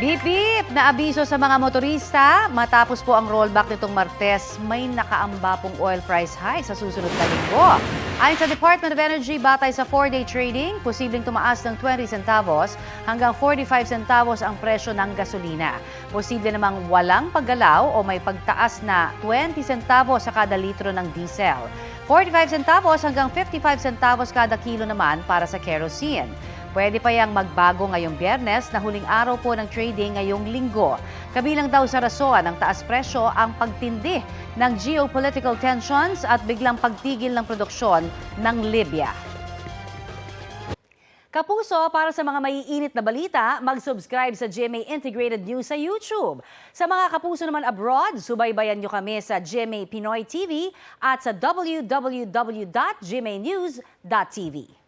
Bip-bip na abiso sa mga motorista. Matapos po ang rollback nitong Martes, may nakaamba pong oil price high sa susunod na linggo. Ayon sa Department of Energy, batay sa 4-day trading, posibleng tumaas ng 20 centavos hanggang 45 centavos ang presyo ng gasolina. Posible namang walang paggalaw o may pagtaas na 20 centavos sa kada litro ng diesel. 45 centavos hanggang 55 centavos kada kilo naman para sa kerosene. Pwede pa yang magbago ngayong Biyernes na huling araw po ng trading ngayong linggo. Kabilang daw sa rason ng taas presyo ang pagtindi ng geopolitical tensions at biglang pagtigil ng produksyon ng Libya. Kapuso, para sa mga maiinit na balita, mag-subscribe sa GMA Integrated News sa YouTube. Sa mga kapuso naman abroad, subaybayan nyo kami sa GMA Pinoy TV at sa www.gmanews.tv.